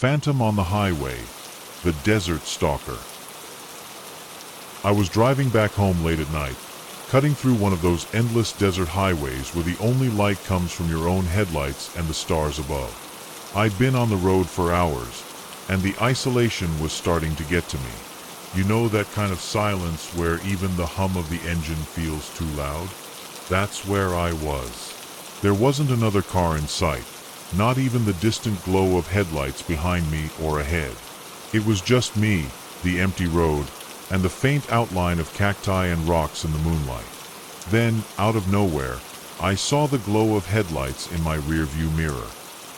Phantom on the highway, the desert stalker. I was driving back home late at night, cutting through one of those endless desert highways where the only light comes from your own headlights and the stars above. I'd been on the road for hours, and the isolation was starting to get to me. You know that kind of silence where even the hum of the engine feels too loud? That's where I was. There wasn't another car in sight, not even the distant glow of headlights behind me or ahead. It was just me, the empty road, and the faint outline of cacti and rocks in the moonlight. Then, out of nowhere, I saw the glow of headlights in my rearview mirror.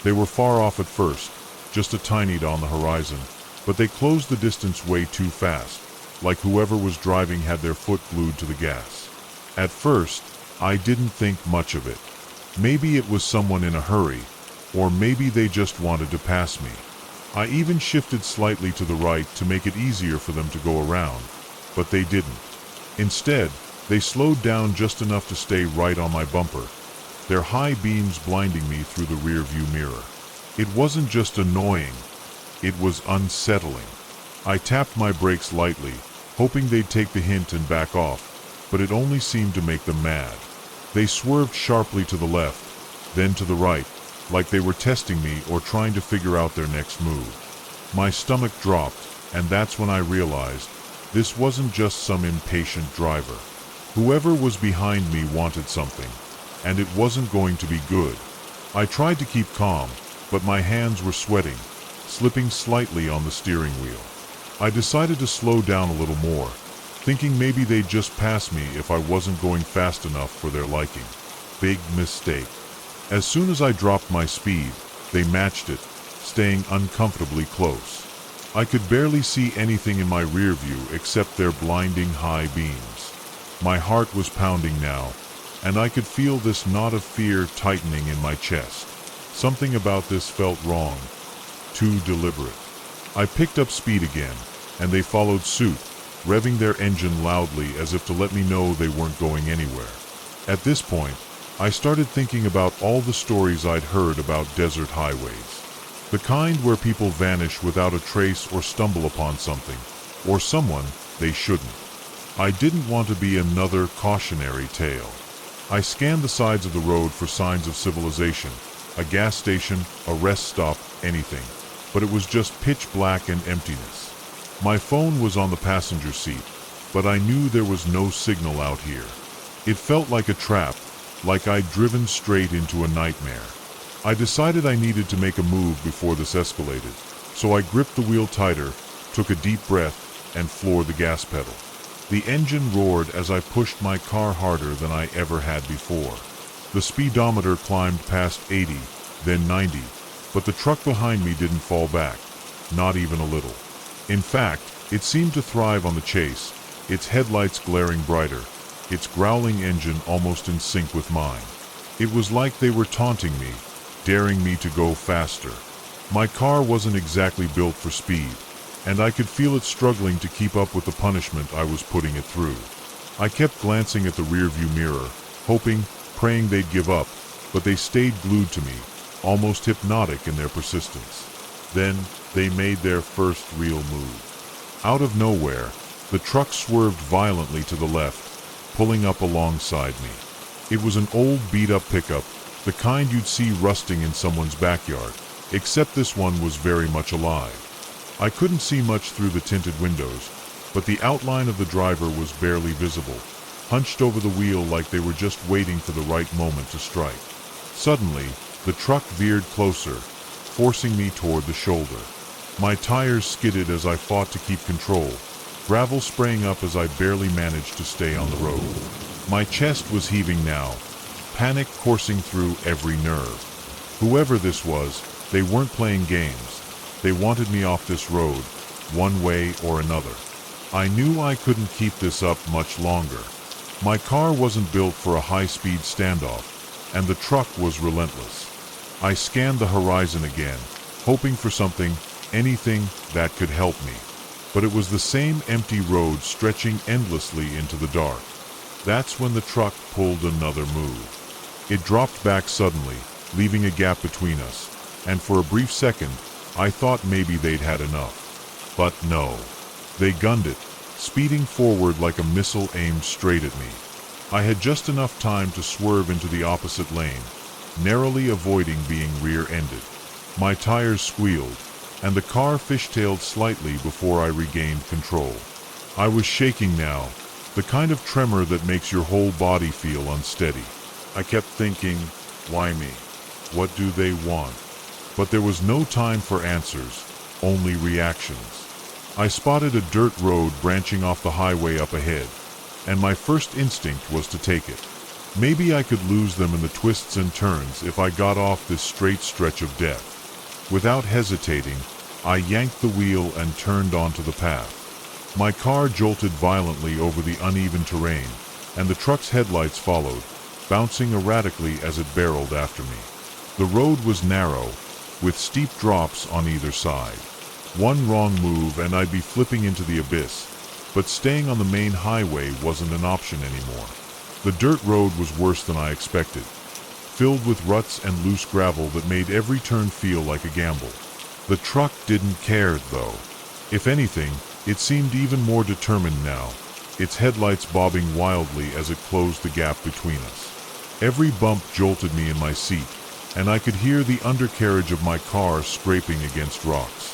They were far off at first, just a tiny dot on the horizon, but they closed the distance way too fast, like whoever was driving had their foot glued to the gas. At first, I didn't think much of it. Maybe it was someone in a hurry, or maybe they just wanted to pass me. I even shifted slightly to the right to make it easier for them to go around, but they didn't. Instead, they slowed down just enough to stay right on my bumper, their high beams blinding me through the rearview mirror. It wasn't just annoying, it was unsettling. I tapped my brakes lightly, hoping they'd take the hint and back off, but it only seemed to make them mad. They swerved sharply to the left, then to the right, like they were testing me or trying to figure out their next move. My stomach dropped, and that's when I realized this wasn't just some impatient driver. Whoever was behind me wanted something, and it wasn't going to be good. I tried to keep calm, but my hands were sweating, slipping slightly on the steering wheel. I decided to slow down a little more, thinking maybe they'd just pass me if I wasn't going fast enough for their liking. Big mistake. As soon as I dropped my speed, they matched it, staying uncomfortably close. I could barely see anything in my rear view except their blinding high beams. My heart was pounding now, and I could feel this knot of fear tightening in my chest. Something about this felt wrong, too deliberate. I picked up speed again, and they followed suit, revving their engine loudly as if to let me know they weren't going anywhere. At this point, I started thinking about all the stories I'd heard about desert highways. The kind where people vanish without a trace or stumble upon something, or someone they shouldn't. I didn't want to be another cautionary tale. I scanned the sides of the road for signs of civilization, a gas station, a rest stop, anything. But it was just pitch black and emptiness. My phone was on the passenger seat, but I knew there was no signal out here. It felt like a trap, like I'd driven straight into a nightmare. I decided I needed to make a move before this escalated, so I gripped the wheel tighter, took a deep breath, and floored the gas pedal. The engine roared as I pushed my car harder than I ever had before. The speedometer climbed past 80, then 90, but the truck behind me didn't fall back, not even a little. In fact, it seemed to thrive on the chase, its headlights glaring brighter, its growling engine almost in sync with mine. It was like they were taunting me, daring me to go faster. My car wasn't exactly built for speed, and I could feel it struggling to keep up with the punishment I was putting it through. I kept glancing at the rearview mirror, hoping, praying they'd give up, but they stayed glued to me, almost hypnotic in their persistence. Then, they made their first real move. Out of nowhere, the truck swerved violently to the left, pulling up alongside me. It was an old beat-up pickup, the kind you'd see rusting in someone's backyard, except this one was very much alive. I couldn't see much through the tinted windows, but the outline of the driver was barely visible, hunched over the wheel like they were just waiting for the right moment to strike. Suddenly, the truck veered closer, forcing me toward the shoulder. My tires skidded as I fought to keep control, gravel spraying up as I barely managed to stay on the road. My chest was heaving now, panic coursing through every nerve. Whoever this was, they weren't playing games. They wanted me off this road, one way or another. I knew I couldn't keep this up much longer. My car wasn't built for a high-speed standoff, and the truck was relentless. I scanned the horizon again, hoping for something, anything that could help me. But it was the same empty road stretching endlessly into the dark. That's when the truck pulled another move. It dropped back suddenly, leaving a gap between us, and for a brief second, I thought maybe they'd had enough. But no. They gunned it, speeding forward like a missile aimed straight at me. I had just enough time to swerve into the opposite lane, narrowly avoiding being rear-ended. My tires squealed, and the car fishtailed slightly before I regained control. I was shaking now, the kind of tremor that makes your whole body feel unsteady. I kept thinking, why me? What do they want? But there was no time for answers, only reactions. I spotted a dirt road branching off the highway up ahead, and my first instinct was to take it. Maybe I could lose them in the twists and turns if I got off this straight stretch of death. Without hesitating, I yanked the wheel and turned onto the path. My car jolted violently over the uneven terrain, and the truck's headlights followed, bouncing erratically as it barreled after me. The road was narrow, with steep drops on either side. One wrong move and I'd be flipping into the abyss, but staying on the main highway wasn't an option anymore. The dirt road was worse than I expected, filled with ruts and loose gravel that made every turn feel like a gamble. The truck didn't care, though. If anything, it seemed even more determined now, its headlights bobbing wildly as it closed the gap between us. Every bump jolted me in my seat, and I could hear the undercarriage of my car scraping against rocks.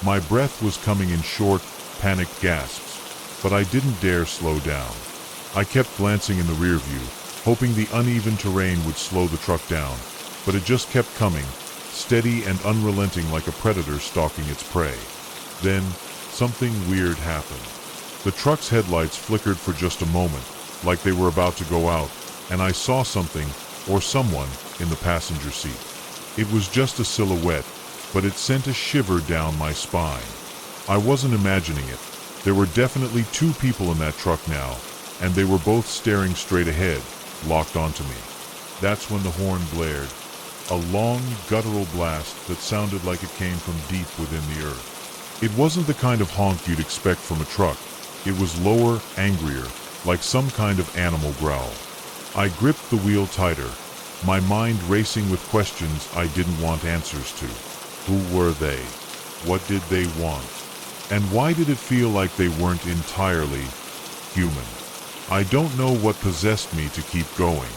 My breath was coming in short, panicked gasps, but I didn't dare slow down. I kept glancing in the rear view, hoping the uneven terrain would slow the truck down, but it just kept coming, steady and unrelenting like a predator stalking its prey. Then, something weird happened. The truck's headlights flickered for just a moment, like they were about to go out, and I saw something, or someone, in the passenger seat. It was just a silhouette, but it sent a shiver down my spine. I wasn't imagining it. There were definitely two people in that truck now, and they were both staring straight ahead, locked onto me. That's when the horn blared, a long, guttural blast that sounded like it came from deep within the earth. It wasn't the kind of honk you'd expect from a truck. It was lower, angrier, like some kind of animal growl. I gripped the wheel tighter, my mind racing with questions I didn't want answers to. Who were they? What did they want? And why did it feel like they weren't entirely human? I don't know what possessed me to keep going.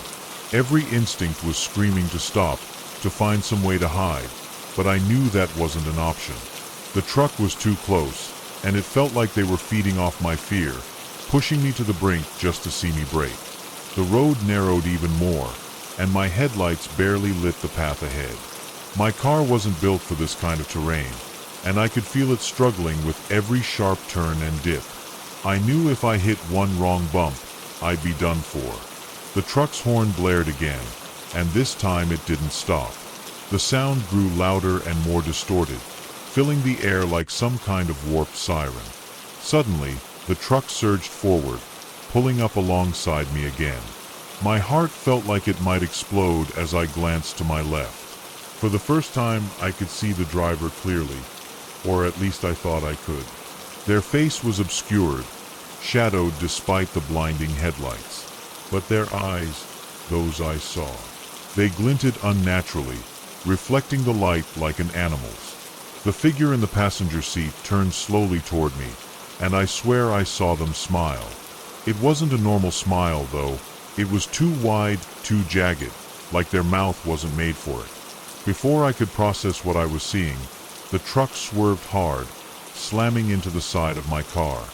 Every instinct was screaming to stop, to find some way to hide, but I knew that wasn't an option. The truck was too close, and it felt like they were feeding off my fear, pushing me to the brink just to see me break. The road narrowed even more, and my headlights barely lit the path ahead. My car wasn't built for this kind of terrain, and I could feel it struggling with every sharp turn and dip. I knew if I hit one wrong bump, I'd be done for. The truck's horn blared again, and this time it didn't stop. The sound grew louder and more distorted, filling the air like some kind of warped siren. Suddenly, the truck surged forward, pulling up alongside me again. My heart felt like it might explode as I glanced to my left. For the first time, I could see the driver clearly, or at least I thought I could. Their face was obscured, shadowed despite the blinding headlights. But their eyes, those I saw, they glinted unnaturally, reflecting the light like an animal's. The figure in the passenger seat turned slowly toward me, and I swear I saw them smile. It wasn't a normal smile, though. It was too wide, too jagged, like their mouth wasn't made for it. Before I could process what I was seeing, the truck swerved hard, slamming into the side of my car.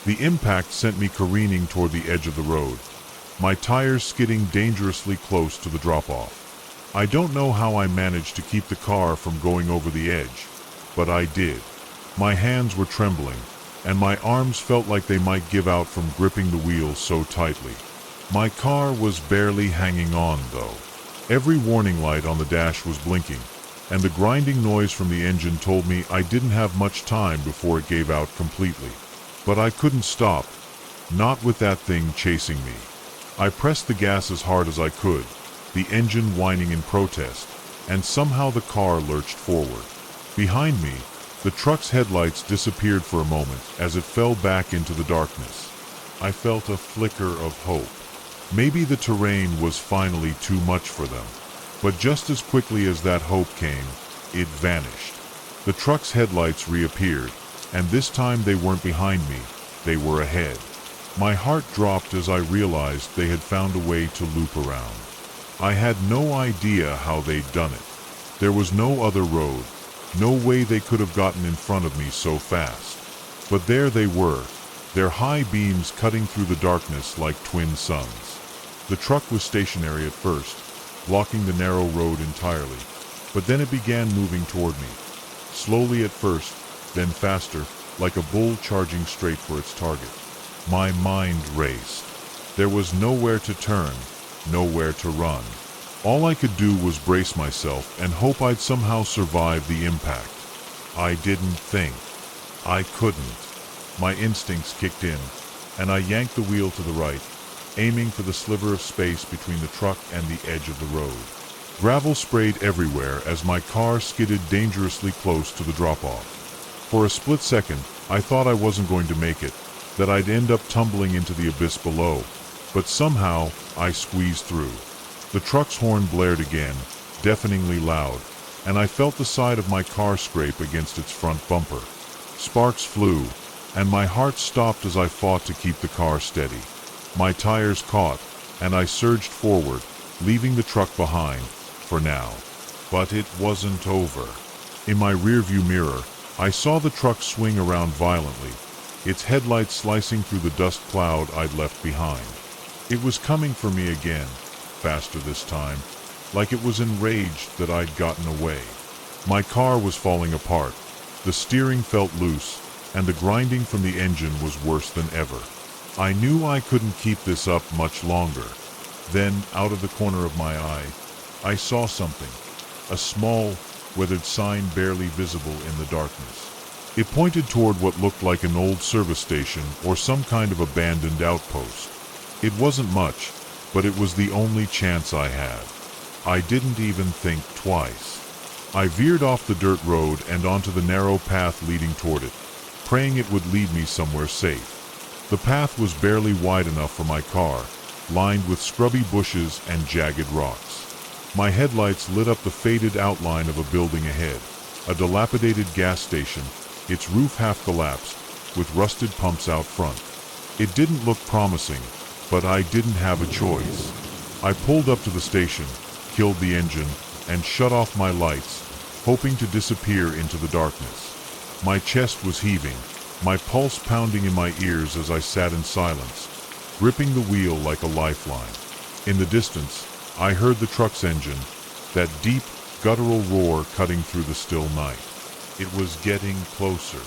The impact sent me careening toward the edge of the road, my tires skidding dangerously close to the drop-off. I don't know how I managed to keep the car from going over the edge, but I did. My hands were trembling, and my arms felt like they might give out from gripping the wheels so tightly. My car was barely hanging on, though. Every warning light on the dash was blinking, and the grinding noise from the engine told me I didn't have much time before it gave out completely. But I couldn't stop, not with that thing chasing me. I pressed the gas as hard as I could, the engine whining in protest, and somehow the car lurched forward. Behind me, the truck's headlights disappeared for a moment as it fell back into the darkness. I felt a flicker of hope. Maybe the terrain was finally too much for them. But just as quickly as that hope came, it vanished. The truck's headlights reappeared, and this time they weren't behind me, they were ahead. My heart dropped as I realized they had found a way to loop around. I had no idea how they'd done it. There was no other road, no way they could have gotten in front of me so fast. But there they were, their high beams cutting through the darkness like twin suns. The truck was stationary at first, blocking the narrow road entirely, but then it began moving toward me. Slowly at first, then faster, like a bull charging straight for its target. My mind raced. There was nowhere to turn, nowhere to run. All I could do was brace myself and hope I'd somehow survive the impact. I didn't think. I couldn't. My instincts kicked in, and I yanked the wheel to the right, aiming for the sliver of space between the truck and the edge of the road. Gravel sprayed everywhere as my car skidded dangerously close to the drop-off. For a split second, I thought I wasn't going to make it, that I'd end up tumbling into the abyss below, but somehow I squeezed through. The truck's horn blared again, deafeningly loud, and I felt the side of my car scrape against its front bumper. Sparks flew, and my heart stopped as I fought to keep the car steady. My tires caught, and I surged forward, leaving the truck behind, for now. But it wasn't over. In my rearview mirror, I saw the truck swing around violently, its headlights slicing through the dust cloud I'd left behind. It was coming for me again, faster this time, like it was enraged that I'd gotten away. My car was falling apart, the steering felt loose, and the grinding from the engine was worse than ever. I knew I couldn't keep this up much longer. Then, out of the corner of my eye, I saw something, a small, weathered sign barely visible in the darkness. It pointed toward what looked like an old service station or some kind of abandoned outpost. It wasn't much, but it was the only chance I had. I didn't even think twice. I veered off the dirt road and onto the narrow path leading toward it, praying it would lead me somewhere safe. The path was barely wide enough for my car, lined with scrubby bushes and jagged rocks. My headlights lit up the faded outline of a building ahead, a dilapidated gas station, its roof half collapsed, with rusted pumps out front. It didn't look promising, but I didn't have a choice. I pulled up to the station, killed the engine, and shut off my lights, hoping to disappear into the darkness. My chest was heaving, my pulse pounding in my ears as I sat in silence, gripping the wheel like a lifeline. In the distance, I heard the truck's engine, that deep, guttural roar cutting through the still night. It was getting closer.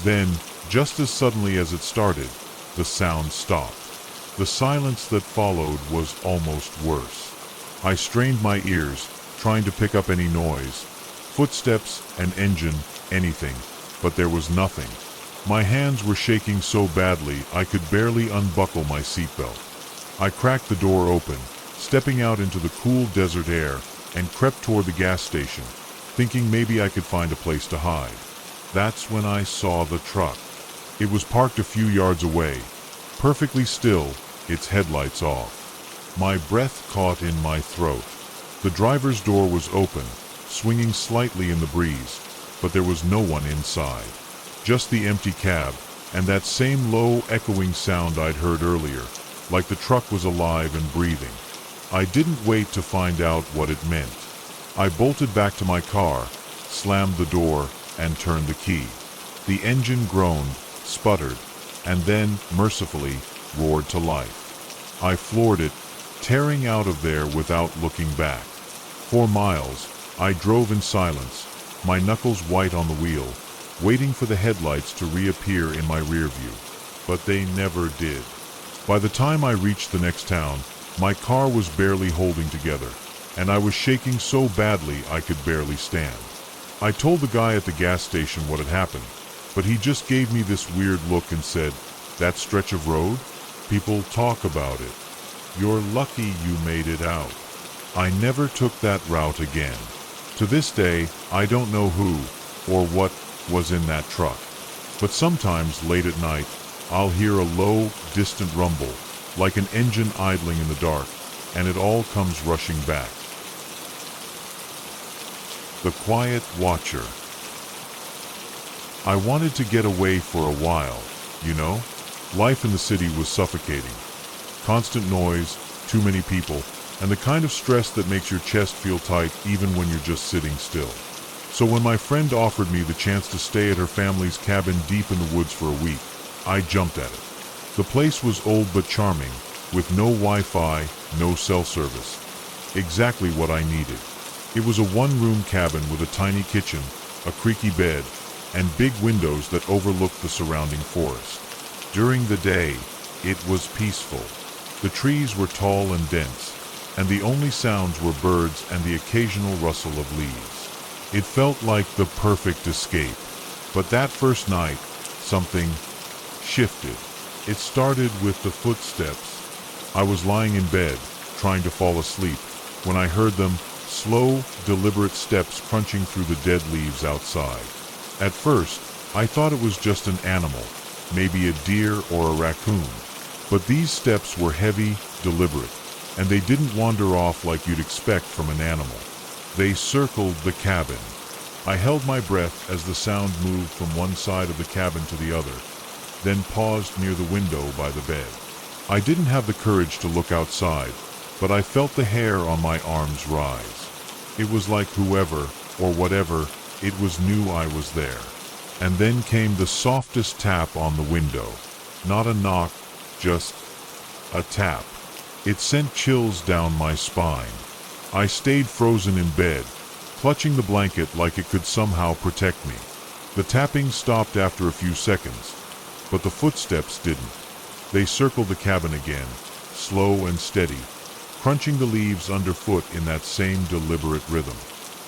Then, just as suddenly as it started, the sound stopped. The silence that followed was almost worse. I strained my ears, trying to pick up any noise, footsteps, an engine, anything, but there was nothing. My hands were shaking so badly I could barely unbuckle my seatbelt. I cracked the door open, stepping out into the cool desert air, and crept toward the gas station, thinking maybe I could find a place to hide. That's when I saw the truck. It was parked a few yards away, perfectly still, its headlights off. My breath caught in my throat. The driver's door was open, swinging slightly in the breeze, but there was no one inside. Just the empty cab, and that same low, echoing sound I'd heard earlier, like the truck was alive and breathing. I didn't wait to find out what it meant. I bolted back to my car, slammed the door, and turned the key. The engine groaned, sputtered, and then, mercifully, roared to life. I floored it, tearing out of there without looking back. For miles, I drove in silence, my knuckles white on the wheel, waiting for the headlights to reappear in my rear view. But they never did. By the time I reached the next town, my car was barely holding together, and I was shaking so badly I could barely stand. I told the guy at the gas station what had happened, but he just gave me this weird look and said, "That stretch of road? People talk about it. You're lucky you made it out." I never took that route again. To this day, I don't know who or what was in that truck. But sometimes, late at night, I'll hear a low, distant rumble, like an engine idling in the dark, and it all comes rushing back. The Quiet Watcher. I wanted to get away for a while, you know? Life in the city was suffocating. Constant noise, too many people, and the kind of stress that makes your chest feel tight even when you're just sitting still. So when my friend offered me the chance to stay at her family's cabin deep in the woods for a week, I jumped at it. The place was old but charming, with no Wi-Fi, no cell service. Exactly what I needed. It was a one-room cabin with a tiny kitchen, a creaky bed, and big windows that overlooked the surrounding forest. During the day, it was peaceful. The trees were tall and dense, and the only sounds were birds and the occasional rustle of leaves. It felt like the perfect escape. But that first night, something shifted. It started with the footsteps. I was lying in bed, trying to fall asleep, when I heard them, slow, deliberate steps crunching through the dead leaves outside. At first, I thought it was just an animal, maybe a deer or a raccoon. But these steps were heavy, deliberate, and they didn't wander off like you'd expect from an animal. They circled the cabin. I held my breath as the sound moved from one side of the cabin to the other, then paused near the window by the bed. I didn't have the courage to look outside, but I felt the hair on my arms rise. It was like whoever, or whatever, it was knew I was there. And then came the softest tap on the window. Not a knock, just a tap. It sent chills down my spine. I stayed frozen in bed, clutching the blanket like it could somehow protect me. The tapping stopped after a few seconds, but the footsteps didn't. They circled the cabin again, slow and steady, crunching the leaves underfoot in that same deliberate rhythm.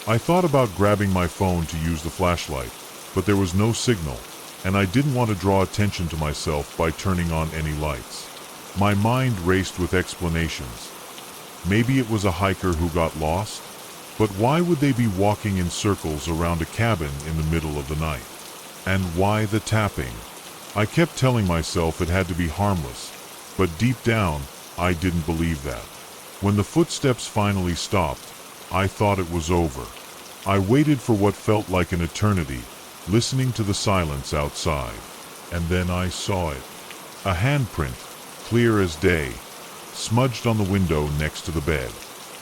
I thought about grabbing my phone to use the flashlight, but there was no signal, and I didn't want to draw attention to myself by turning on any lights. My mind raced with explanations. Maybe it was a hiker who got lost? But why would they be walking in circles around a cabin in the middle of the night? And why the tapping? I kept telling myself it had to be harmless, but deep down, I didn't believe that. When the footsteps finally stopped, I thought it was over. I waited for what felt like an eternity, listening to the silence outside. And then I saw it. A handprint, clear as day, smudged on the window next to the bed.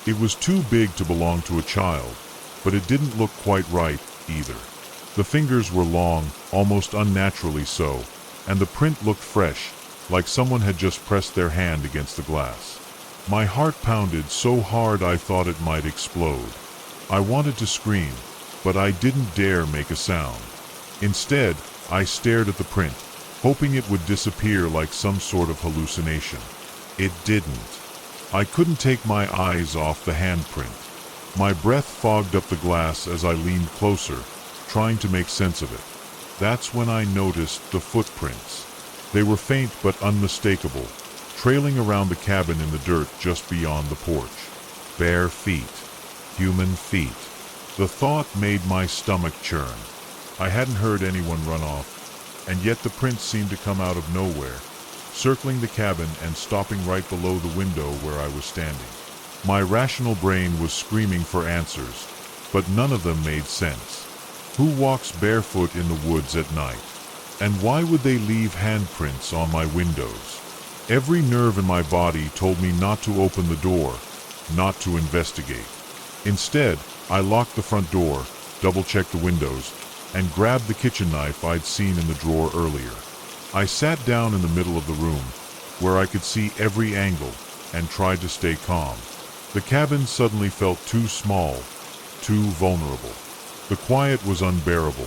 It was too big to belong to a child, but it didn't look quite right either. The fingers were long, almost unnaturally so, and the print looked fresh, like someone had just pressed their hand against the glass. My heart pounded so hard I thought it might explode. I wanted to scream, but I didn't dare make a sound. Instead, I stared at the print, hoping it would disappear like some sort of hallucination. It didn't. I couldn't take my eyes off the handprint. My breath fogged up the glass as I leaned closer, trying to make sense of it. That's when I noticed the footprints. They were faint but unmistakable, trailing around the cabin in the dirt just beyond the porch. Bare feet. Human feet. The thought made my stomach churn. I hadn't heard anyone run off, and yet the prints seemed to come out of nowhere, circling the cabin and stopping right below the window where I was standing. My rational brain was screaming for answers, but none of them made sense. Who walks barefoot in the woods at night? And why would they leave handprints on my windows? Every nerve in my body told me not to open the door, not to investigate. Instead, I locked the front door, double-checked the windows, and grabbed the kitchen knife I'd seen in the drawer earlier. I sat down in the middle of the room, where I could see every angle, and tried to stay calm. The cabin suddenly felt too small, too vulnerable. The quiet was unbearable.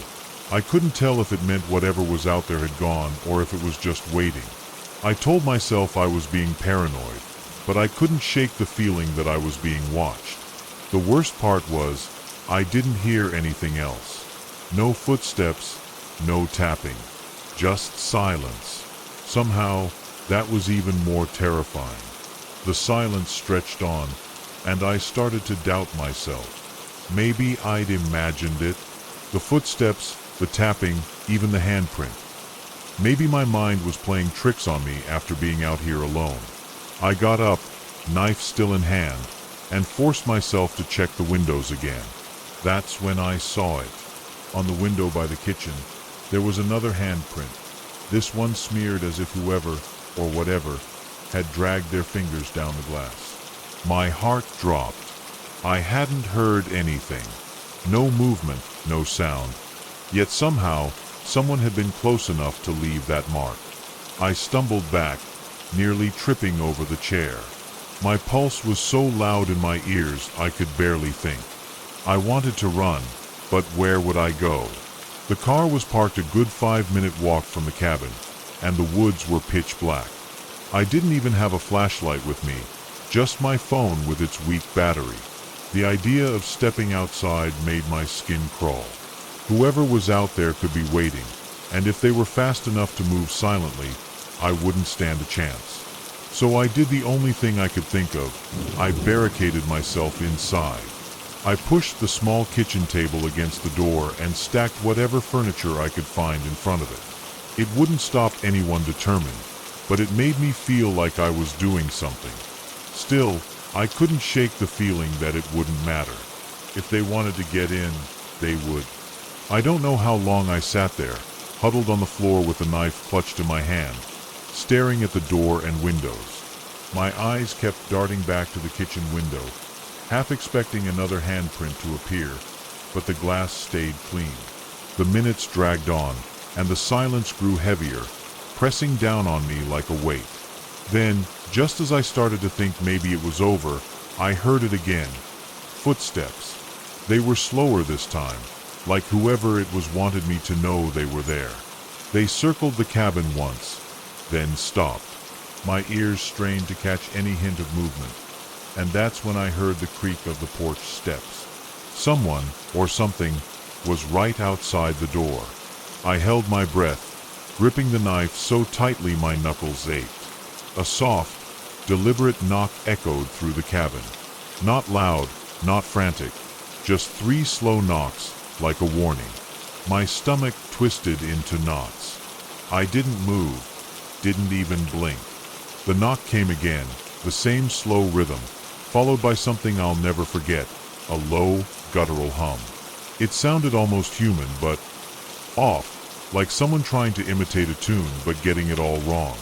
I couldn't tell if it meant whatever was out there had gone or if it was just waiting. I told myself I was being paranoid, but I couldn't shake the feeling that I was being watched. The worst part was, I didn't hear anything else. No footsteps, no tapping, just silence. Somehow, that was even more terrifying. The silence stretched on, and I started to doubt myself. Maybe I'd imagined it. The footsteps, the tapping, even the handprint. Maybe my mind was playing tricks on me after being out here alone. I got up, knife still in hand, and forced myself to check the windows again. That's when I saw it. On the window by the kitchen, There was another handprint, this one smeared as if whoever, or whatever, had dragged their fingers down the glass. My heart dropped. I hadn't heard anything. No movement, no sound. Yet somehow, someone had been close enough to leave that mark. I stumbled back, nearly tripping over the chair. My pulse was so loud in my ears I could barely think. I wanted to run, but where would I go? The car was parked a good 5-minute walk from the cabin, and the woods were pitch black. I didn't even have a flashlight with me, just my phone with its weak battery. The idea of stepping outside made my skin crawl. Whoever was out there could be waiting, and if they were fast enough to move silently, I wouldn't stand a chance. So I did the only thing I could think of. I barricaded myself inside. I pushed the small kitchen table against the door and stacked whatever furniture I could find in front of it. It wouldn't stop anyone determined, but it made me feel like I was doing something. Still, I couldn't shake the feeling that it wouldn't matter. If they wanted to get in, they would. I don't know how long I sat there, huddled on the floor with the knife clutched in my hand, staring at the door and windows. My eyes kept darting back to the kitchen window, half expecting another handprint to appear, but the glass stayed clean. The minutes dragged on, and the silence grew heavier, pressing down on me like a weight. Then, just as I started to think maybe it was over, I heard it again. Footsteps. They were slower this time, like whoever it was wanted me to know they were there. They circled the cabin once, then stopped. My ears strained to catch any hint of movement, and that's when I heard the creak of the porch steps. Someone, or something, was right outside the door. I held my breath, gripping the knife so tightly my knuckles ached. A soft, deliberate knock echoed through the cabin. Not loud, not frantic, just 3 slow knocks, like a warning. My stomach twisted into knots. I didn't move, didn't even blink. The knock came again, the same slow rhythm, followed by something I'll never forget, a low, guttural hum. It sounded almost human, but off, like someone trying to imitate a tune but getting it all wrong.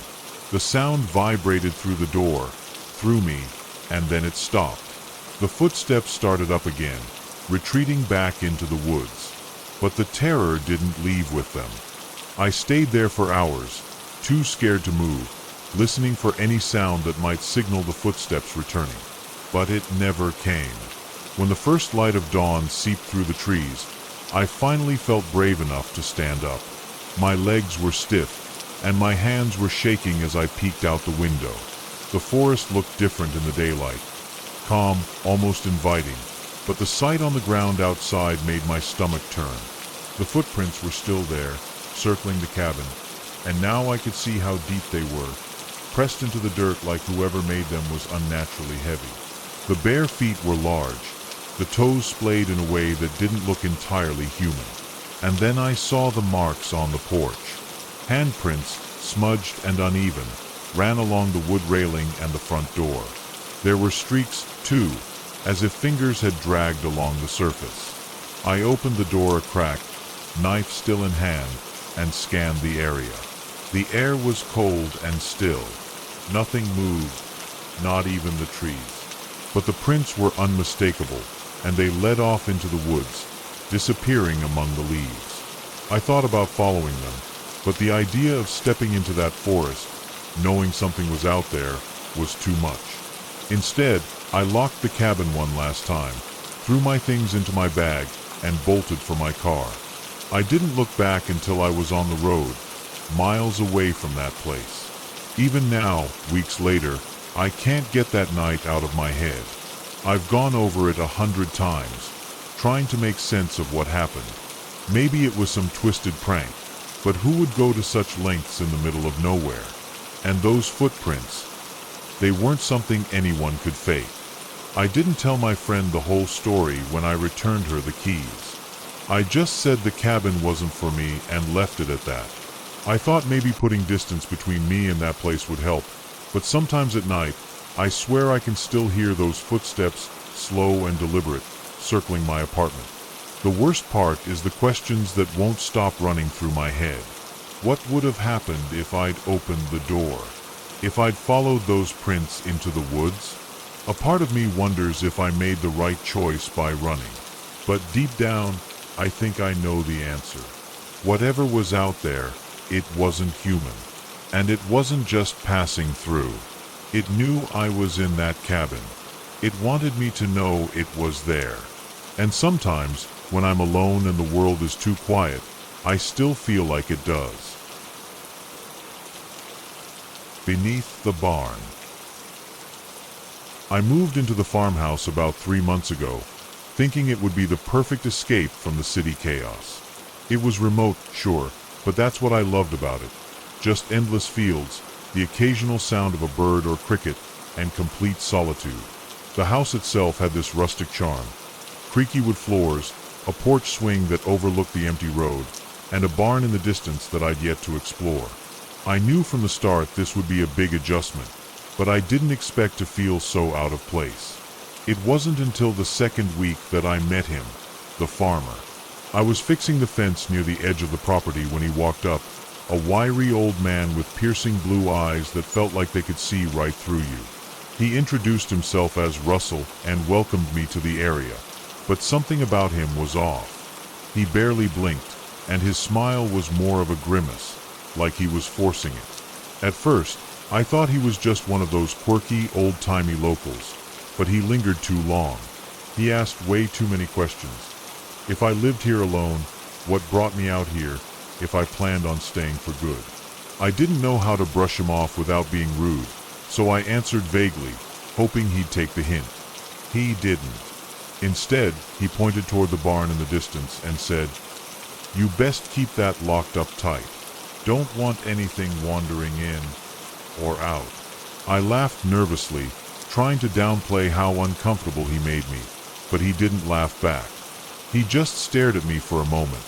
The sound vibrated through the door, through me, and then it stopped. The footsteps started up again, retreating back into the woods. But the terror didn't leave with them. I stayed there for hours, too scared to move, listening for any sound that might signal the footsteps returning. But it never came. When the first light of dawn seeped through the trees, I finally felt brave enough to stand up. My legs were stiff, and my hands were shaking as I peeked out the window. The forest looked different in the daylight, calm, almost inviting, but the sight on the ground outside made my stomach turn. The footprints were still there, circling the cabin, and now I could see how deep they were, pressed into the dirt like whoever made them was unnaturally heavy. The bare feet were large, the toes splayed in a way that didn't look entirely human. And then I saw the marks on the porch. Handprints, smudged and uneven, ran along the wood railing and the front door. There were streaks, too, as if fingers had dragged along the surface. I opened the door a crack, knife still in hand, and scanned the area. The air was cold and still. Nothing moved, not even the trees. But the prints were unmistakable, and they led off into the woods, disappearing among the leaves. I thought about following them, but the idea of stepping into that forest, knowing something was out there, was too much. Instead, I locked the cabin one last time, threw my things into my bag, and bolted for my car. I didn't look back until I was on the road, miles away from that place. Even now, weeks later, I can't get that night out of my head. I've gone over it 100 times, trying to make sense of what happened. Maybe it was some twisted prank, but who would go to such lengths in the middle of nowhere? And those footprints, they weren't something anyone could fake. I didn't tell my friend the whole story when I returned her the keys. I just said the cabin wasn't for me and left it at that. I thought maybe putting distance between me and that place would help, but sometimes at night, I swear I can still hear those footsteps, slow and deliberate, circling my apartment. The worst part is the questions that won't stop running through my head. What would have happened if I'd opened the door? If I'd followed those prints into the woods? A part of me wonders if I made the right choice by running. But deep down, I think I know the answer. Whatever was out there, it wasn't human. And it wasn't just passing through. It knew I was in that cabin. It wanted me to know it was there. And sometimes, when I'm alone and the world is too quiet, I still feel like it does. Beneath the barn. I moved into the farmhouse about 3 months ago, thinking it would be the perfect escape from the city chaos. It was remote, sure, but that's what I loved about it. Just endless fields, the occasional sound of a bird or cricket, and complete solitude. The house itself had this rustic charm. Creaky wood floors, a porch swing that overlooked the empty road, and a barn in the distance that I'd yet to explore. I knew from the start this would be a big adjustment, but I didn't expect to feel so out of place. It wasn't until the second week that I met him, the farmer. I was fixing the fence near the edge of the property when he walked up, a wiry old man with piercing blue eyes that felt like they could see right through you. He introduced himself as Russell and welcomed me to the area, but something about him was off. He barely blinked, and his smile was more of a grimace, like he was forcing it. At first, I thought he was just one of those quirky, old-timey locals, but he lingered too long. He asked way too many questions. If I lived here alone, what brought me out here, if I planned on staying for good. I didn't know how to brush him off without being rude, so I answered vaguely, hoping he'd take the hint. He didn't. Instead, he pointed toward the barn in the distance and said, "You best keep that locked up tight. Don't want anything wandering in or out." I laughed nervously, trying to downplay how uncomfortable he made me, but he didn't laugh back. He just stared at me for a moment,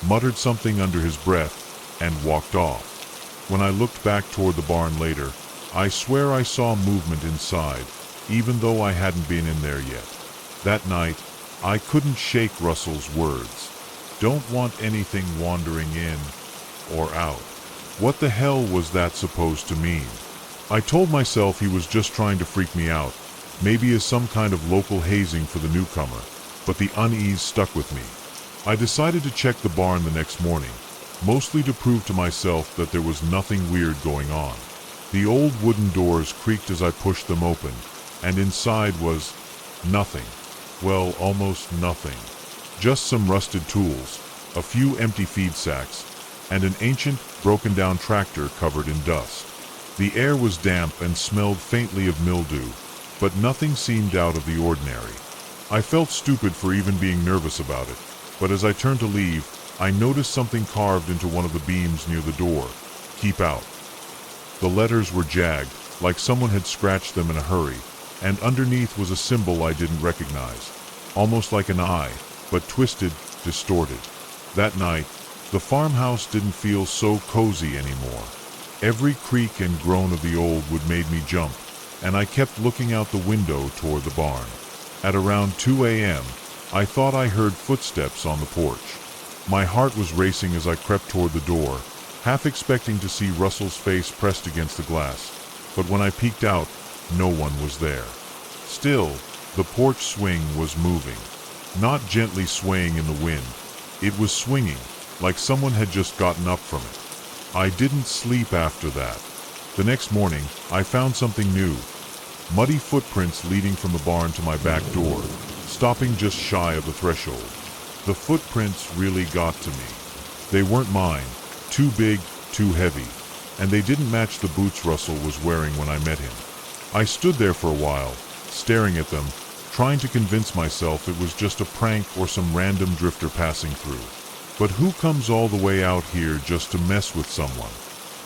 muttered something under his breath, and walked off. When I looked back toward the barn later, I swear I saw movement inside, even though I hadn't been in there yet. That night, I couldn't shake Russell's words. Don't want anything wandering in or out. What the hell was that supposed to mean? I told myself he was just trying to freak me out, maybe as some kind of local hazing for the newcomer, but the unease stuck with me. I decided to check the barn the next morning, mostly to prove to myself that there was nothing weird going on. The old wooden doors creaked as I pushed them open, and inside was nothing. Well, almost nothing. Just some rusted tools, a few empty feed sacks, and an ancient, broken-down tractor covered in dust. The air was damp and smelled faintly of mildew, but nothing seemed out of the ordinary. I felt stupid for even being nervous about it, but as I turned to leave, I noticed something carved into one of the beams near the door. "Keep out." The letters were jagged, like someone had scratched them in a hurry, and underneath was a symbol I didn't recognize, almost like an eye, but twisted, distorted. That night, the farmhouse didn't feel so cozy anymore. Every creak and groan of the old wood made me jump, and I kept looking out the window toward the barn. At around 2 a.m., I thought I heard footsteps on the porch. My heart was racing as I crept toward the door, half expecting to see Russell's face pressed against the glass, but when I peeked out, no one was there. Still, the porch swing was moving, not gently swaying in the wind. It was swinging, like someone had just gotten up from it. I didn't sleep after that. The next morning, I found something new. Muddy footprints leading from the barn to my back door, stopping just shy of the threshold. The footprints really got to me. They weren't mine, too big, too heavy, and they didn't match the boots Russell was wearing when I met him. I stood there for a while, staring at them, trying to convince myself it was just a prank or some random drifter passing through. But who comes all the way out here just to mess with someone?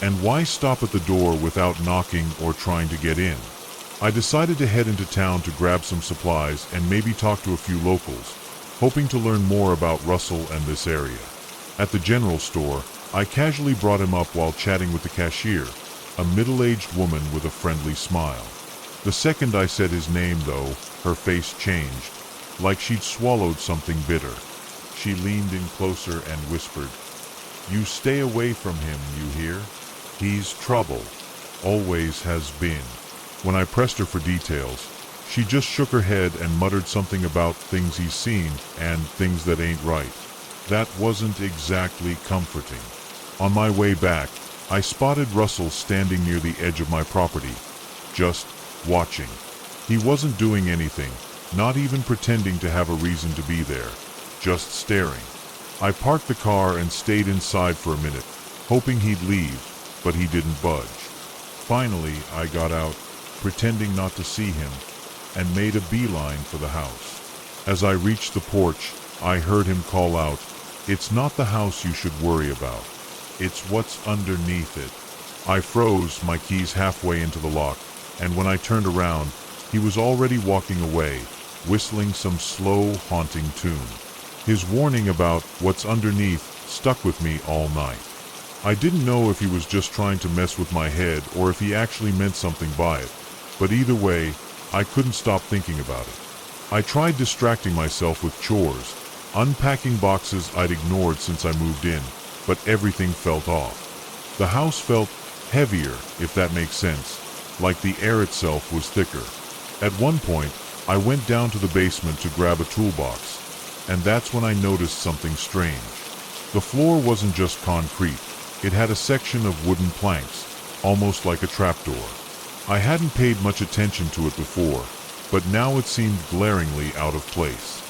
And why stop at the door without knocking or trying to get in? I decided to head into town to grab some supplies and maybe talk to a few locals, hoping to learn more about Russell and this area. At the general store, I casually brought him up while chatting with the cashier, a middle-aged woman with a friendly smile. The second I said his name, though, her face changed, like she'd swallowed something bitter. She leaned in closer and whispered, "You stay away from him, you hear? He's trouble. Always has been." When I pressed her for details, she just shook her head and muttered something about things he's seen and things that ain't right. That wasn't exactly comforting. On my way back, I spotted Russell standing near the edge of my property, just watching. He wasn't doing anything, not even pretending to have a reason to be there, just staring. I parked the car and stayed inside for a minute, hoping he'd leave, but he didn't budge. Finally, I got out, pretending not to see him, and made a beeline for the house. As I reached the porch, I heard him call out, "It's not the house you should worry about. It's what's underneath it." I froze, my keys halfway into the lock, and when I turned around, he was already walking away, whistling some slow, haunting tune. His warning about what's underneath stuck with me all night. I didn't know if he was just trying to mess with my head or if he actually meant something by it, but either way, I couldn't stop thinking about it. I tried distracting myself with chores, unpacking boxes I'd ignored since I moved in, but everything felt off. The house felt heavier, if that makes sense, like the air itself was thicker. At one point, I went down to the basement to grab a toolbox, and that's when I noticed something strange. The floor wasn't just concrete, it had a section of wooden planks, almost like a trapdoor. I hadn't paid much attention to it before, but now it seemed glaringly out of place.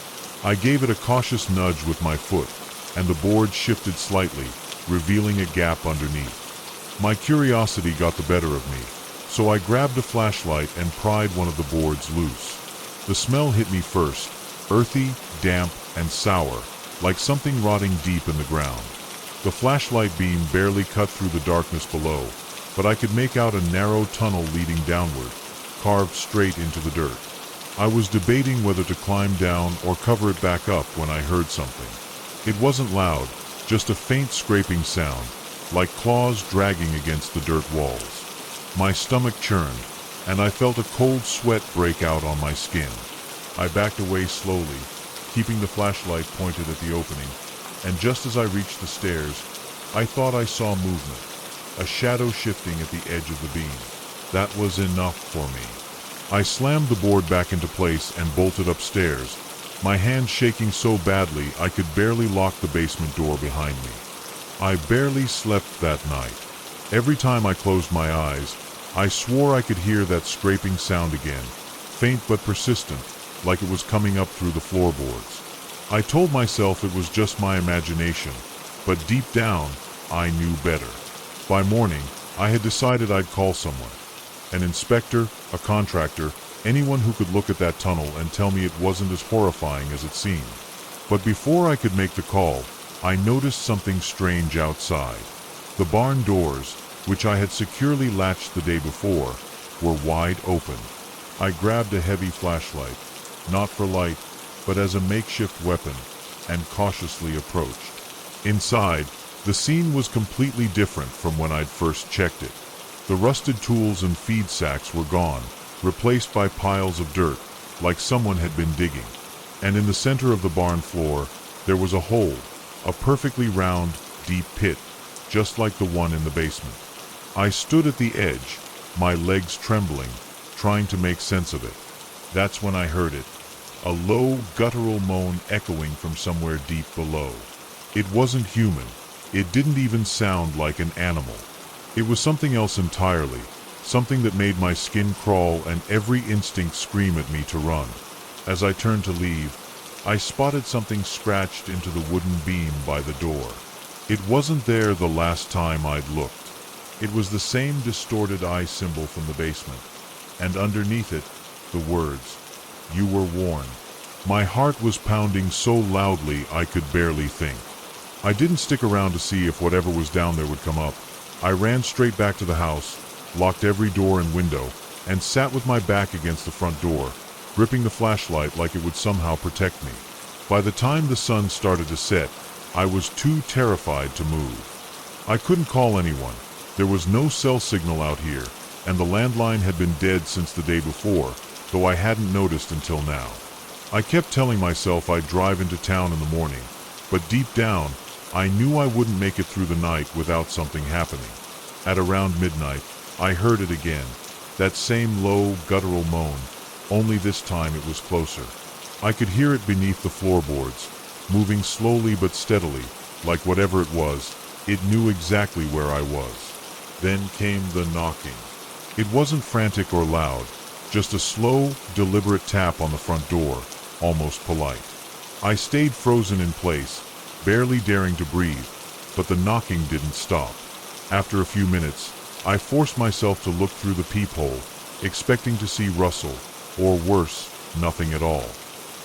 I gave it a cautious nudge with my foot, and the board shifted slightly, revealing a gap underneath. My curiosity got the better of me, so I grabbed a flashlight and pried one of the boards loose. The smell hit me first, earthy, damp, and sour, like something rotting deep in the ground. The flashlight beam barely cut through the darkness below, but I could make out a narrow tunnel leading downward, carved straight into the dirt. I was debating whether to climb down or cover it back up when I heard something. It wasn't loud, just a faint scraping sound, like claws dragging against the dirt walls. My stomach churned, and I felt a cold sweat break out on my skin. I backed away slowly, keeping the flashlight pointed at the opening, and just as I reached the stairs, I thought I saw movement, a shadow shifting at the edge of the beam. That was enough for me. I slammed the board back into place and bolted upstairs, my hand shaking so badly I could barely lock the basement door behind me. I barely slept that night. Every time I closed my eyes, I swore I could hear that scraping sound again, faint but persistent, like it was coming up through the floorboards. I told myself it was just my imagination, but deep down, I knew better. By morning, I had decided I'd call someone. An inspector, a contractor, anyone who could look at that tunnel and tell me it wasn't as horrifying as it seemed. But before I could make the call, I noticed something strange outside. The barn doors, which I had securely latched the day before, were wide open. I grabbed a heavy flashlight, not for light, but as a makeshift weapon, and cautiously approached. Inside, the scene was completely different from when I'd first checked it. The rusted tools and feed sacks were gone, replaced by piles of dirt, like someone had been digging. And in the center of the barn floor, there was a hole, a perfectly round, deep pit, just like the one in the basement. I stood at the edge, my legs trembling, trying to make sense of it. That's when I heard it, a low, guttural moan echoing from somewhere deep below. It wasn't human. It didn't even sound like an animal. It was something else entirely, something that made my skin crawl and every instinct scream at me to run. As I turned to leave, I spotted something scratched into the wooden beam by the door. It wasn't there the last time I'd looked. It was the same distorted eye symbol from the basement, and underneath it, the words, "You were warned." My heart was pounding so loudly I could barely think. I didn't stick around to see if whatever was down there would come up. I ran straight back to the house, locked every door and window, and sat with my back against the front door, gripping the flashlight like it would somehow protect me. By the time the sun started to set, I was too terrified to move. I couldn't call anyone. There was no cell signal out here, and the landline had been dead since the day before, though I hadn't noticed until now. I kept telling myself I'd drive into town in the morning, but deep down, I knew I wouldn't make it through the night without something happening. At around midnight, I heard it again, that same low, guttural moan, only this time it was closer. I could hear it beneath the floorboards, moving slowly but steadily, like whatever it was, it knew exactly where I was. Then came the knocking. It wasn't frantic or loud, just a slow, deliberate tap on the front door, almost polite. I stayed frozen in place, barely daring to breathe, but the knocking didn't stop. After a few minutes, I forced myself to look through the peephole, expecting to see Russell, or worse, nothing at all.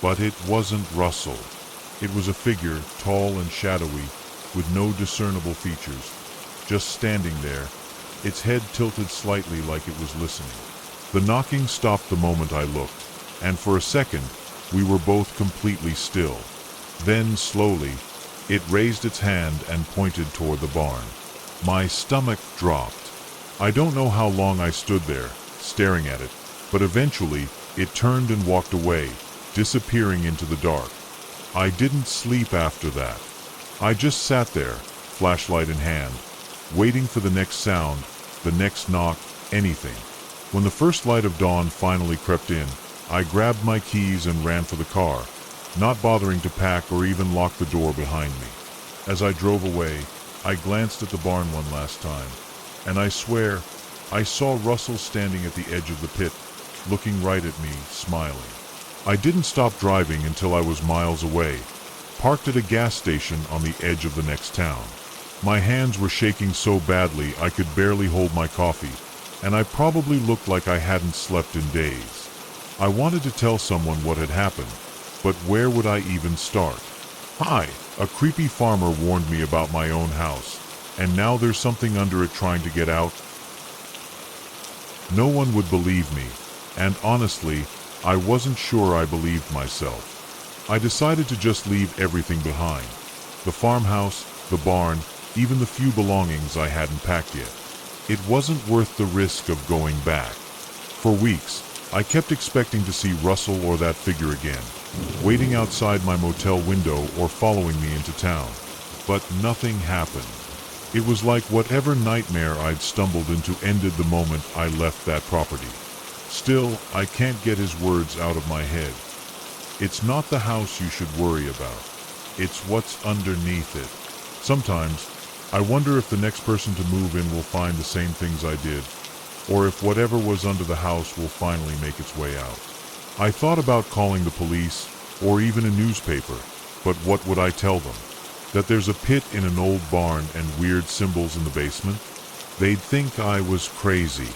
But it wasn't Russell. It was a figure, tall and shadowy, with no discernible features, just standing there, its head tilted slightly like it was listening. The knocking stopped the moment I looked, and for a second, we were both completely still. Then, slowly, it raised its hand and pointed toward the barn. My stomach dropped. I don't know how long I stood there, staring at it, but eventually, it turned and walked away, disappearing into the dark. I didn't sleep after that. I just sat there, flashlight in hand, waiting for the next sound, the next knock, anything. When the first light of dawn finally crept in, I grabbed my keys and ran for the car, not bothering to pack or even lock the door behind me. As I drove away, I glanced at the barn one last time, and I swear, I saw Russell standing at the edge of the pit, looking right at me, smiling. I didn't stop driving until I was miles away, parked at a gas station on the edge of the next town. My hands were shaking so badly I could barely hold my coffee, and I probably looked like I hadn't slept in days. I wanted to tell someone what had happened, but where would I even start? Hi, a creepy farmer warned me about my own house, and now there's something under it trying to get out. No one would believe me, and honestly, I wasn't sure I believed myself. I decided to just leave everything behind. The farmhouse, the barn, even the few belongings I hadn't packed yet. It wasn't worth the risk of going back. For weeks, I kept expecting to see Russell or that figure again, waiting outside my motel window or following me into town. But nothing happened. It was like whatever nightmare I'd stumbled into ended the moment I left that property. Still, I can't get his words out of my head. It's not the house you should worry about. It's what's underneath it. Sometimes, I wonder if the next person to move in will find the same things I did, or if whatever was under the house will finally make its way out. I thought about calling the police, or even a newspaper, but what would I tell them? That there's a pit in an old barn and weird symbols in the basement? They'd think I was crazy.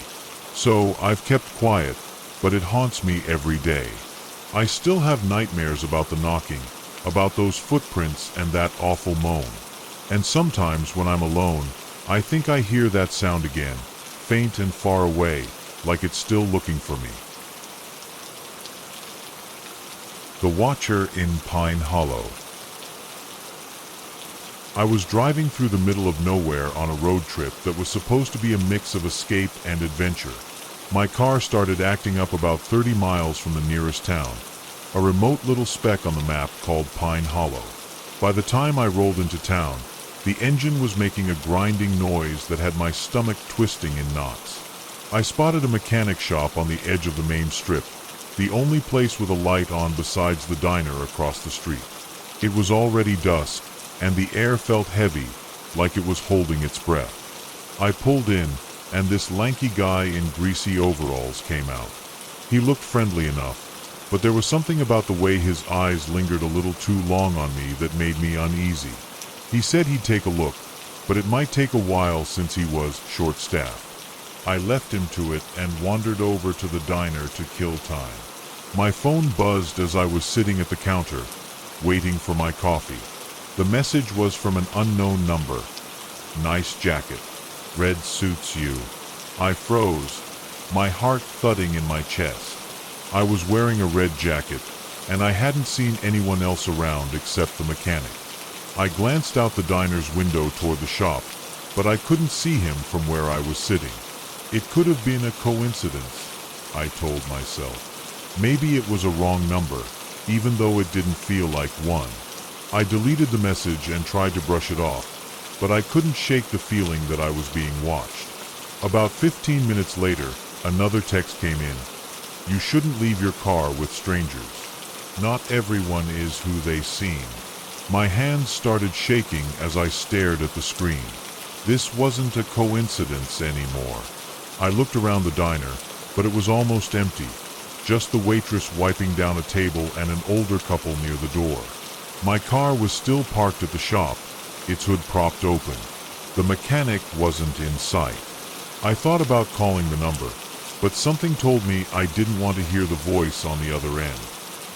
So I've kept quiet, but it haunts me every day. I still have nightmares about the knocking, about those footprints and that awful moan. And sometimes when I'm alone, I think I hear that sound again, faint and far away, like it's still looking for me. The Watcher in Pine Hollow. I was driving through the middle of nowhere on a road trip that was supposed to be a mix of escape and adventure. My car started acting up about 30 miles from the nearest town, a remote little speck on the map called Pine Hollow. By the time I rolled into town, the engine was making a grinding noise that had my stomach twisting in knots. I spotted a mechanic shop on the edge of the main strip, the only place with a light on besides the diner across the street. It was already dusk, and the air felt heavy, like it was holding its breath. I pulled in, and this lanky guy in greasy overalls came out. He looked friendly enough, but there was something about the way his eyes lingered a little too long on me that made me uneasy. He said he'd take a look, but it might take a while since he was short-staffed. I left him to it and wandered over to the diner to kill time. My phone buzzed as I was sitting at the counter, waiting for my coffee. The message was from an unknown number. Nice jacket. Red suits you. I froze, my heart thudding in my chest. I was wearing a red jacket, and I hadn't seen anyone else around except the mechanic. I glanced out the diner's window toward the shop, but I couldn't see him from where I was sitting. It could have been a coincidence, I told myself. Maybe it was a wrong number, even though it didn't feel like one. I deleted the message and tried to brush it off, but I couldn't shake the feeling that I was being watched. About 15 minutes later, another text came in. You shouldn't leave your car with strangers. Not everyone is who they seem. My hands started shaking as I stared at the screen. This wasn't a coincidence anymore. I looked around the diner, but it was almost empty. Just the waitress wiping down a table and an older couple near the door. My car was still parked at the shop, its hood propped open. The mechanic wasn't in sight. I thought about calling the number, but something told me I didn't want to hear the voice on the other end.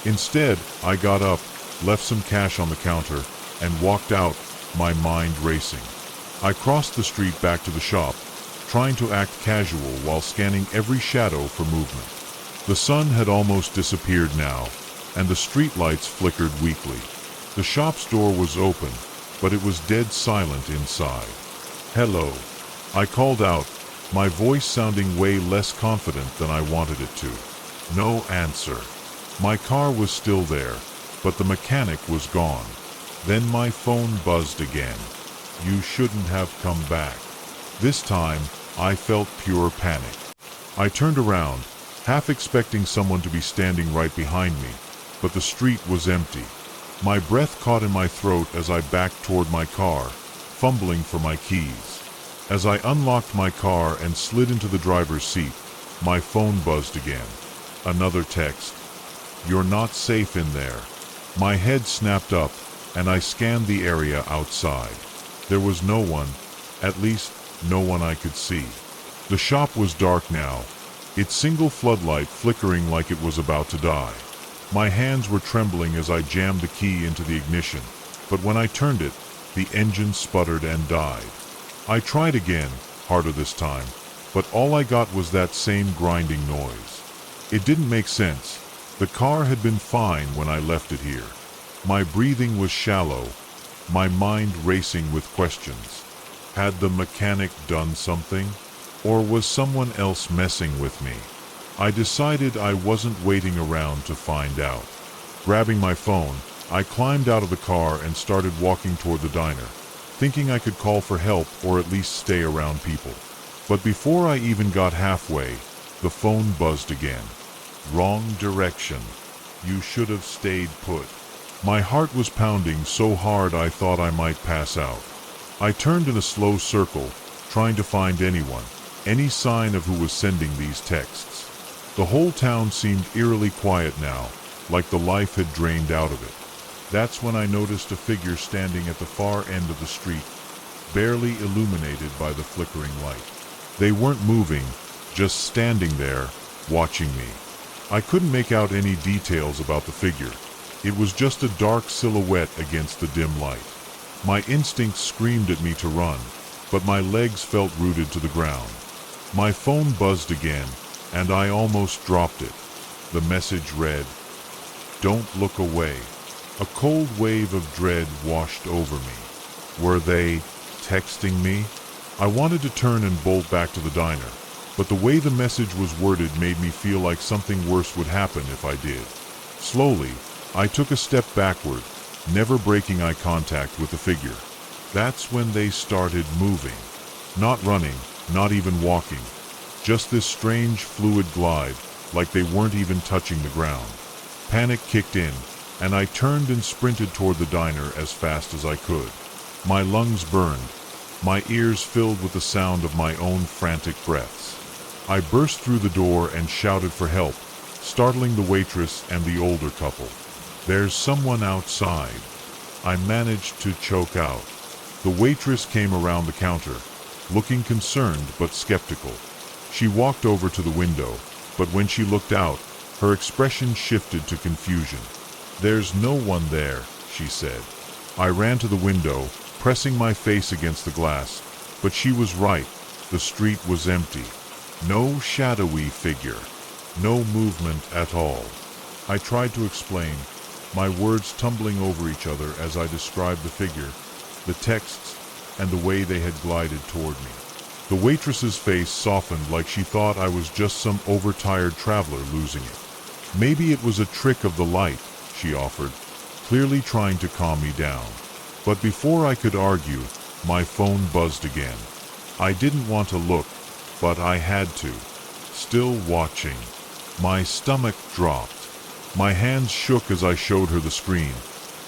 Instead, I got up, left some cash on the counter, and walked out, my mind racing. I crossed the street back to the shop, trying to act casual while scanning every shadow for movement. The sun had almost disappeared now, and the streetlights flickered weakly. The shop's door was open, but it was dead silent inside. Hello. I called out, my voice sounding way less confident than I wanted it to. No answer. My car was still there, but the mechanic was gone. Then my phone buzzed again. You shouldn't have come back. This time, I felt pure panic. I turned around, half expecting someone to be standing right behind me, but the street was empty. My breath caught in my throat as I backed toward my car, fumbling for my keys. As I unlocked my car and slid into the driver's seat, my phone buzzed again. Another text. You're not safe in there. My head snapped up, and I scanned the area outside. There was no one, at least no one I could see. The shop was dark now, its single floodlight flickering like it was about to die. My hands were trembling as I jammed the key into the ignition, but when I turned it, the engine sputtered and died. I tried again, harder this time, but all I got was that same grinding noise. It didn't make sense. The car had been fine when I left it here. My breathing was shallow, my mind racing with questions. Had the mechanic done something? Or was someone else messing with me? I decided I wasn't waiting around to find out. Grabbing my phone, I climbed out of the car and started walking toward the diner, thinking I could call for help or at least stay around people. But before I even got halfway, the phone buzzed again. Wrong direction. You should have stayed put. My heart was pounding so hard I thought I might pass out. I turned in a slow circle, trying to find anyone, any sign of who was sending these texts. The whole town seemed eerily quiet now, like the life had drained out of it. That's when I noticed a figure standing at the far end of the street, barely illuminated by the flickering light. They weren't moving, just standing there, watching me. I couldn't make out any details about the figure. It was just a dark silhouette against the dim light. My instincts screamed at me to run, but my legs felt rooted to the ground. My phone buzzed again, and I almost dropped it. The message read, "Don't look away." A cold wave of dread washed over me. Were they texting me? I wanted to turn and bolt back to the diner, but the way the message was worded made me feel like something worse would happen if I did. Slowly, I took a step backward, never breaking eye contact with the figure. That's when they started moving. Not running, not even walking. Just this strange fluid glide, like they weren't even touching the ground. Panic kicked in, and I turned and sprinted toward the diner as fast as I could. My lungs burned, my ears filled with the sound of my own frantic breaths. I burst through the door and shouted for help, startling the waitress and the older couple. "There's someone outside." I managed to choke out. The waitress came around the counter, looking concerned but skeptical. She walked over to the window, but when she looked out, her expression shifted to confusion. "There's no one there," she said. I ran to the window, pressing my face against the glass, but she was right. The street was empty. No shadowy figure. No movement at all. I tried to explain, my words tumbling over each other as I described the figure, the texts, and the way they had glided toward me. The waitress's face softened like she thought I was just some overtired traveler losing it. "Maybe it was a trick of the light," she offered. clearly trying to calm me down. But before I could argue, my phone buzzed again. I didn't want to look, but I had to. Still watching. My stomach dropped. My hands shook as I showed her the screen,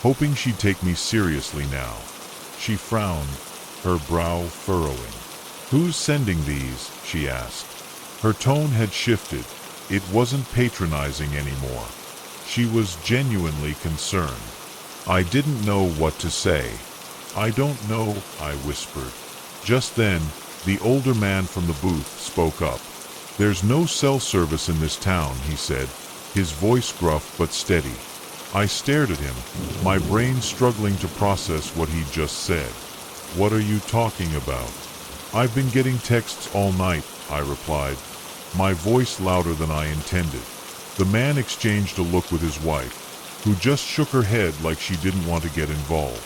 hoping she'd take me seriously now. She frowned, her brow furrowing. "Who's sending these?" she asked. Her tone had shifted. It wasn't patronizing anymore. She was genuinely concerned. I didn't know what to say. "I don't know," I whispered. Just then, the older man from the booth spoke up. "There's no cell service in this town," he said, his voice gruff but steady. I stared at him, my brain struggling to process what he'd just said. "What are you talking about?" "I've been getting texts all night," I replied, my voice louder than I intended. The man exchanged a look with his wife, who just shook her head like she didn't want to get involved.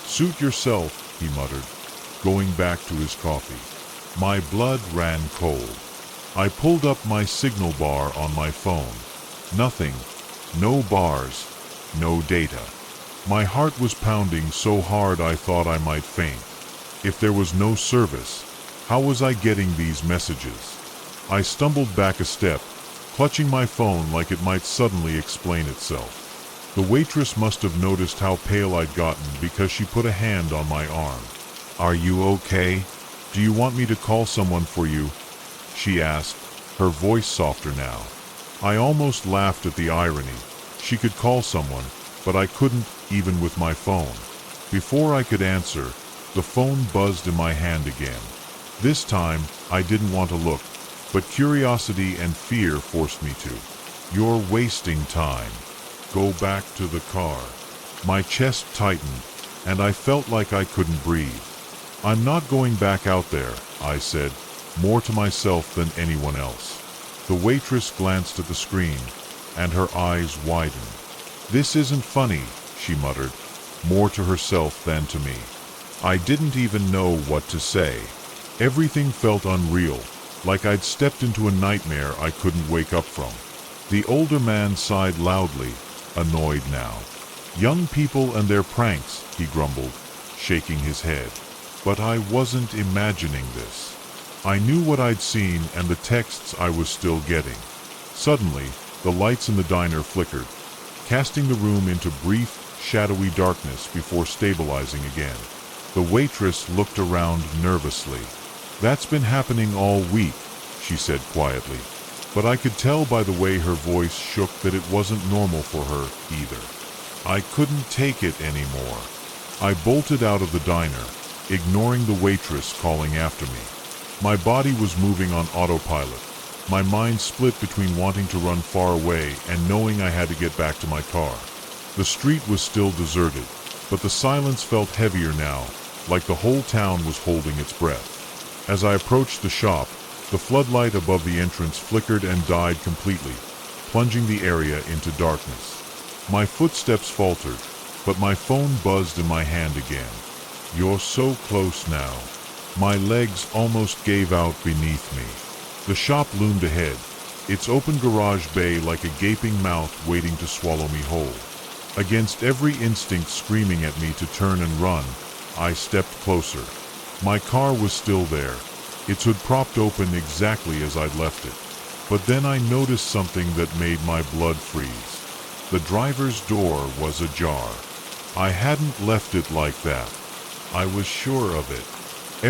"Suit yourself," he muttered, going back to his coffee. My blood ran cold. I pulled up my signal bar on my phone. Nothing. No bars. No data. My heart was pounding so hard I thought I might faint. If there was no service, how was I getting these messages? I stumbled back a step, clutching my phone like it might suddenly explain itself. The waitress must have noticed how pale I'd gotten because she put a hand on my arm. "Are you okay? Do you want me to call someone for you?" she asked, her voice softer now. I almost laughed at the irony. She could call someone, but I couldn't, even with my phone. Before I could answer, the phone buzzed in my hand again. This time, I didn't want to look, but curiosity and fear forced me to. "You're wasting time. Go back to the car." My chest tightened, and I felt like I couldn't breathe. "I'm not going back out there," I said, more to myself than anyone else. The waitress glanced at the screen, and her eyes widened. "This isn't funny," she muttered, more to herself than to me. I didn't even know what to say. Everything felt unreal, like I'd stepped into a nightmare I couldn't wake up from. The older man sighed loudly, annoyed now. "Young people and their pranks," he grumbled, shaking his head. But I wasn't imagining this. I knew what I'd seen and the texts I was still getting. Suddenly, the lights in the diner flickered, casting the room into brief, shadowy darkness before stabilizing again. The waitress looked around nervously. "That's been happening all week," she said quietly, but I could tell by the way her voice shook that it wasn't normal for her either. I couldn't take it anymore. I bolted out of the diner, ignoring the waitress calling after me. My body was moving on autopilot, my mind split between wanting to run far away and knowing I had to get back to my car. The street was still deserted, but the silence felt heavier now, like the whole town was holding its breath. As I approached the shop, the floodlight above the entrance flickered and died completely, plunging the area into darkness. My footsteps faltered, but my phone buzzed in my hand again. "You're so close now." My legs almost gave out beneath me. The shop loomed ahead, its open garage bay like a gaping mouth waiting to swallow me whole. Against every instinct screaming at me to turn and run, I stepped closer. My car was still there, its hood propped open exactly as I'd left it. But then I noticed something that made my blood freeze. The driver's door was ajar. I hadn't left it like that. I was sure of it.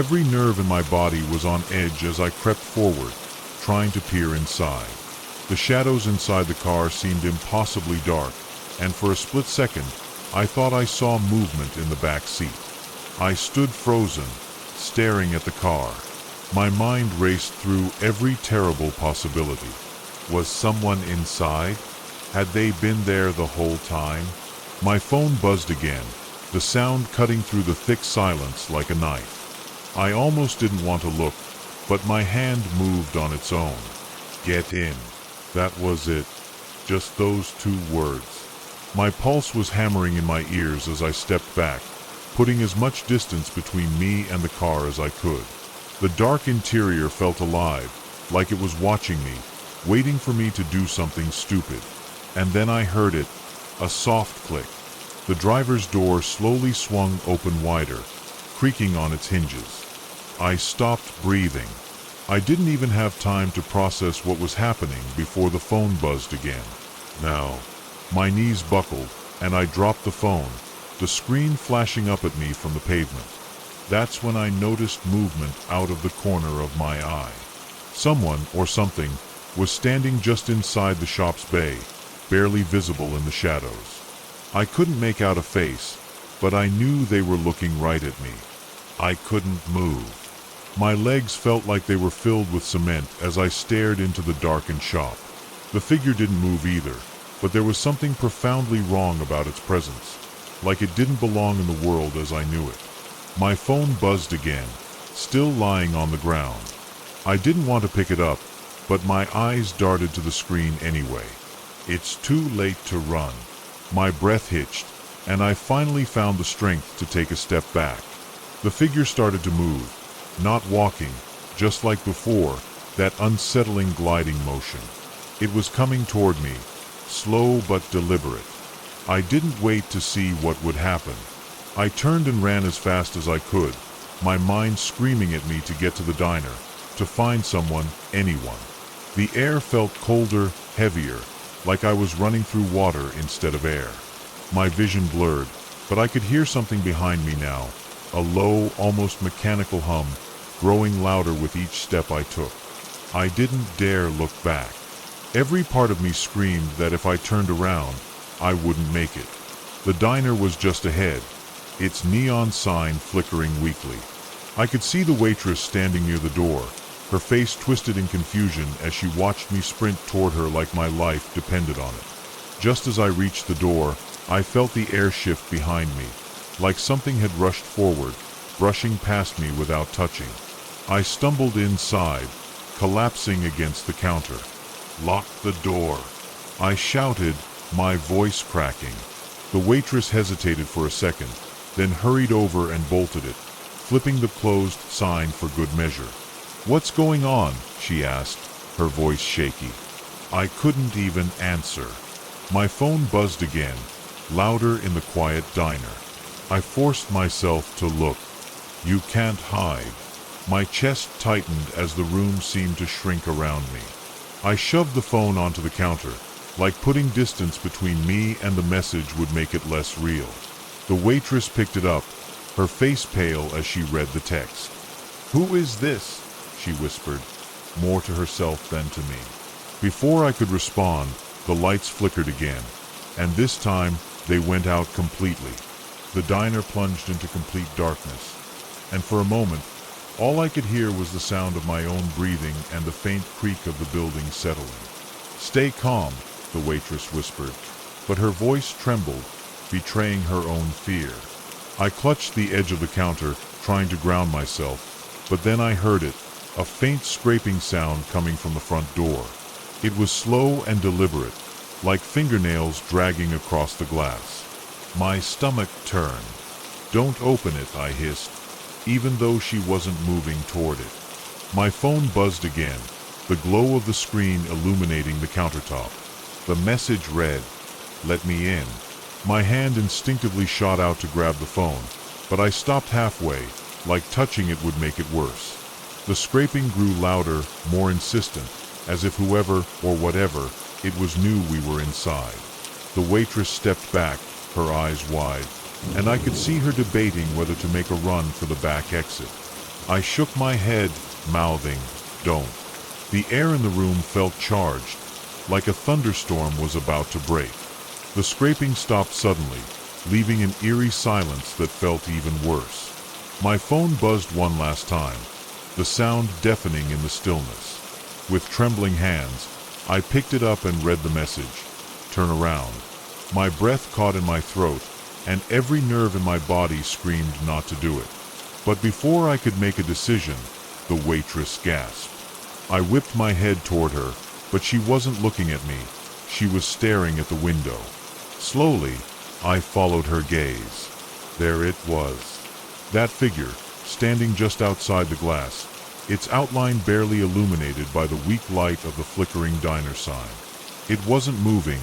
Every nerve in my body was on edge as I crept forward, trying to peer inside. The shadows inside the car seemed impossibly dark, and for a split second, I thought I saw movement in the back seat. I stood frozen, staring at the car. My mind raced through every terrible possibility. Was someone inside? Had they been there the whole time? My phone buzzed again, the sound cutting through the thick silence like a knife. I almost didn't want to look, but my hand moved on its own. Get in. That was it. Just those two words. My pulse was hammering in my ears as I stepped back, putting as much distance between me and the car as I could. The dark interior felt alive, like it was watching me, waiting for me to do something stupid. And then I heard it, a soft click. The driver's door slowly swung open wider, creaking on its hinges. I stopped breathing. I didn't even have time to process what was happening before the phone buzzed again. Now, my knees buckled, and I dropped the phone, the screen flashing up at me from the pavement. That's when I noticed movement out of the corner of my eye. Someone, or something, was standing just inside the shop's bay, barely visible in the shadows. I couldn't make out a face, but I knew they were looking right at me. I couldn't move. My legs felt like they were filled with cement as I stared into the darkened shop. The figure didn't move either, but there was something profoundly wrong about its presence, like it didn't belong in the world as I knew it. My phone buzzed again, still lying on the ground. I didn't want to pick it up, but my eyes darted to the screen anyway. It's too late to run. My breath hitched, and I finally found the strength to take a step back. The figure started to move, not walking, just like before, that unsettling gliding motion. It was coming toward me, slow but deliberate. I didn't wait to see what would happen. I turned and ran as fast as I could, my mind screaming at me to get to the diner, to find someone, anyone. The air felt colder, heavier, like I was running through water instead of air. My vision blurred, but I could hear something behind me now, a low, almost mechanical hum, growing louder with each step I took. I didn't dare look back. Every part of me screamed that if I turned around, I wouldn't make it. The diner was just ahead, its neon sign flickering weakly. I could see the waitress standing near the door, her face twisted in confusion as she watched me sprint toward her like my life depended on it. Just as I reached the door, I felt the air shift behind me, like something had rushed forward, brushing past me without touching. I stumbled inside, collapsing against the counter. "Lock the door," I shouted, my voice cracking. The waitress hesitated for a second, then hurried over and bolted it, flipping the closed sign for good measure. "What's going on?" she asked, her voice shaky. I couldn't even answer. My phone buzzed again, louder in the quiet diner. I forced myself to look. "You can't hide." My chest tightened as the room seemed to shrink around me. I shoved the phone onto the counter, like putting distance between me and the message would make it less real. The waitress picked it up, her face pale as she read the text. "Who is this?" she whispered, more to herself than to me. Before I could respond, the lights flickered again, and this time they went out completely. The diner plunged into complete darkness, and for a moment, all I could hear was the sound of my own breathing and the faint creak of the building settling. "Stay calm," the waitress whispered, but her voice trembled, betraying her own fear. I clutched the edge of the counter, trying to ground myself, but then I heard it, a faint scraping sound coming from the front door. It was slow and deliberate, like fingernails dragging across the glass. My stomach turned. "Don't open it," I hissed, even though she wasn't moving toward it. My phone buzzed again, the glow of the screen illuminating the countertop. The message read, "Let me in." My hand instinctively shot out to grab the phone, but I stopped halfway, like touching it would make it worse. The scraping grew louder, more insistent, as if whoever or whatever it was knew we were inside. The waitress stepped back, her eyes wide, and I could see her debating whether to make a run for the back exit. I shook my head, mouthing, "Don't." The air in the room felt charged, like a thunderstorm was about to break. The scraping stopped suddenly, leaving an eerie silence that felt even worse. My phone buzzed one last time, the sound deafening in the stillness. With trembling hands, I picked it up and read the message. "Turn around." My breath caught in my throat, and every nerve in my body screamed not to do it. But before I could make a decision, the waitress gasped. I whipped my head toward her, but she wasn't looking at me. She was staring at the window. Slowly, I followed her gaze. There it was. That figure, standing just outside the glass, its outline barely illuminated by the weak light of the flickering diner sign. It wasn't moving,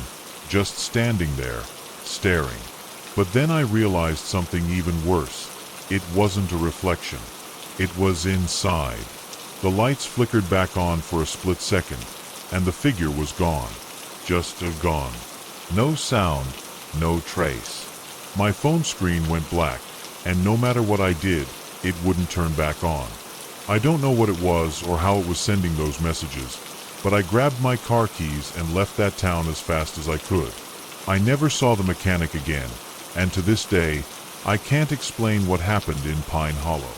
just standing there, staring. But then I realized something even worse. It wasn't a reflection. It was inside. The lights flickered back on for a split second, and the figure was gone. Just gone. No sound, no trace. My phone screen went black, and no matter what I did, it wouldn't turn back on. I don't know what it was or how it was sending those messages, but I grabbed my car keys and left that town as fast as I could. I never saw the mechanic again, and to this day, I can't explain what happened in Pine Hollow.